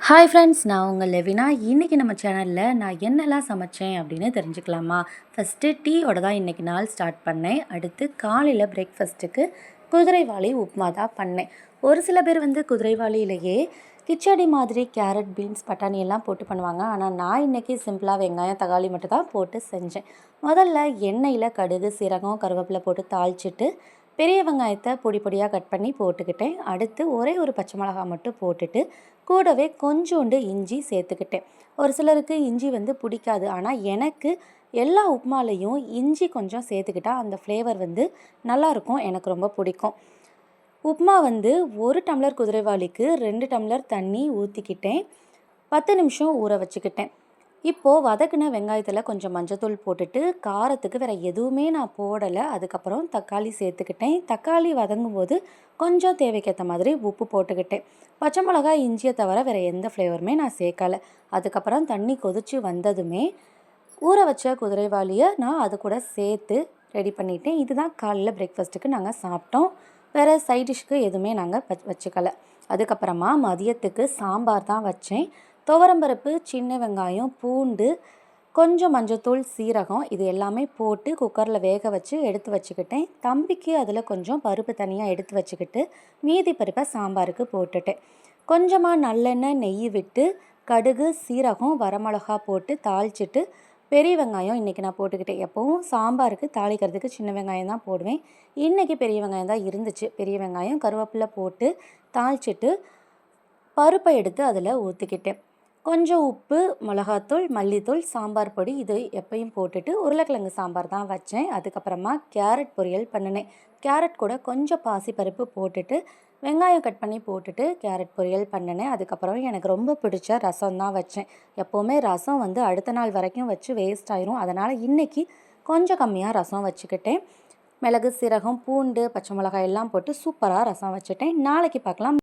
Hi friends, நான் உங்கள் லெவினா. இன்றைக்கி நம்ம சேனலில் நான் என்னெல்லாம் சமைச்சேன் அப்படின்னு தெரிஞ்சுக்கலாமா? ஃபஸ்ட்டு டீயோட தான் இன்றைக்கி நாள் ஸ்டார்ட் பண்ணேன். அடுத்து காலையில் பிரேக்ஃபாஸ்ட்டுக்கு குதிரைவாலி உப்புமா தான் பண்ணேன். ஒரு சில பேர் குதிரைவாலியிலேயே கிச்சடி மாதிரி கேரட், பீன்ஸ், பட்டாணி எல்லாம் போட்டு பண்ணுவாங்க. ஆனால் நான் இன்றைக்கி சிம்பிளாக வெங்காயம், தக்காளி மட்டும் தான் போட்டு செஞ்சேன். முதல்ல எண்ணெயில் கடுகு, சீரகம், கருவேப்பிலை போட்டு தாளிச்சிட்டு பெரிய வெங்காயத்தை பொடி பொடியாக கட் பண்ணி போட்டுக்கிட்டேன். அடுத்து ஒரே ஒரு பச்சை மிளகாய் மட்டும் போட்டுட்டு கூடவே கொஞ்சோண்டு இஞ்சி சேர்த்துக்கிட்டேன். ஒரு சிலருக்கு இஞ்சி பிடிக்காது. ஆனால் எனக்கு எல்லா உப்புமாலையும் இஞ்சி கொஞ்சம் சேர்த்துக்கிட்டா அந்த ஃப்ளேவர் நல்லாயிருக்கும். எனக்கு ரொம்ப பிடிக்கும். உப்புமா 1 டம்ளர் குதிரைவாலிக்கு 2 டம்ளர் தண்ணி ஊற்றிக்கிட்டேன். 10 நிமிஷம் ஊற வச்சுக்கிட்டேன். இப்போது வதக்கின வெங்காயத்தில் கொஞ்சம் மஞ்சத்தூள் போட்டுட்டு காரத்துக்கு வேறு எதுவுமே நான் போடலை. அதுக்கப்புறம் தக்காளி சேர்த்துக்கிட்டேன். தக்காளி வதங்கும் போது கொஞ்சம் தேவைக்கேற்ற மாதிரி உப்பு போட்டுக்கிட்டேன். பச்சை மிளகாய், இஞ்சியை தவிர வேறு எந்த ஃப்ளேவருமே நான் சேர்க்கலை. அதுக்கப்புறம் தண்ணி கொதித்து வந்ததுமே ஊற வச்ச குதிரைவாலியை நான் அது கூட சேர்த்து ரெடி பண்ணிட்டேன். இதுதான் காலையில் பிரேக்ஃபாஸ்ட்டுக்கு நாங்கள் சாப்பிட்டோம். வேறு சைட் டிஷ்க்கு எதுவுமே நாங்கள் வச்சுக்கலை. அதுக்கப்புறமா மதியத்துக்கு சாம்பார் தான் வச்சேன். துவரம்பருப்பு, சின்ன வெங்காயம், பூண்டு, கொஞ்சம் மஞ்சத்தூள், சீரகம் இது எல்லாமே போட்டு குக்கரில் வேக வச்சு எடுத்து வச்சுக்கிட்டேன். தம்பிக்கு அதில் கொஞ்சம் பருப்பு தனியாக எடுத்து வச்சுக்கிட்டு மீதி பருப்பை சாம்பாருக்கு போட்டுட்டேன். கொஞ்சமாக நல்லெண்ணெய், நெய் விட்டு கடுகு, சீரகம், வரமிளகா போட்டு தாளிச்சிட்டு பெரிய வெங்காயம் இன்றைக்கி நான் போட்டுக்கிட்டேன். எப்போவும் சாம்பாருக்கு தாளிக்கிறதுக்கு சின்ன வெங்காயம் தான் போடுவேன். இன்றைக்கி பெரிய வெங்காயம் தான் இருந்துச்சு. பெரிய வெங்காயம், கருவேப்பிலை போட்டு தாளிச்சிட்டு பருப்பை எடுத்து அதில் ஊற்றிக்கிட்டேன். கொஞ்சம் உப்பு, மிளகாத்தூள், மல்லித்தூள், சாம்பார் பொடி இது எப்பயும் போட்டுட்டு உருளைக்கிழங்கு சாம்பார் தான் வச்சேன். அதுக்கப்புறமா கேரட் பொரியல் பண்ணினேன். கேரட் கூட கொஞ்சம் பாசிப்பருப்பு போட்டுட்டு வெங்காயம் கட் பண்ணி போட்டுட்டு கேரட் பொரியல் பண்ணினேன். அதுக்கப்புறம் எனக்கு ரொம்ப பிடிச்ச ரசம் தான் வச்சேன். எப்போவுமே ரசம் அடுத்த நாள் வரைக்கும் வச்சு வேஸ்ட் ஆயிரும். அதனால் இன்றைக்கி கொஞ்சம் கம்மியாக ரசம் வச்சுக்கிட்டேன். மிளகு, சீரகம், பூண்டு, பச்சை மிளகாய் எல்லாம் போட்டு சூப்பராக ரசம் வச்சுட்டேன். நாளைக்கு பார்க்கலாம்.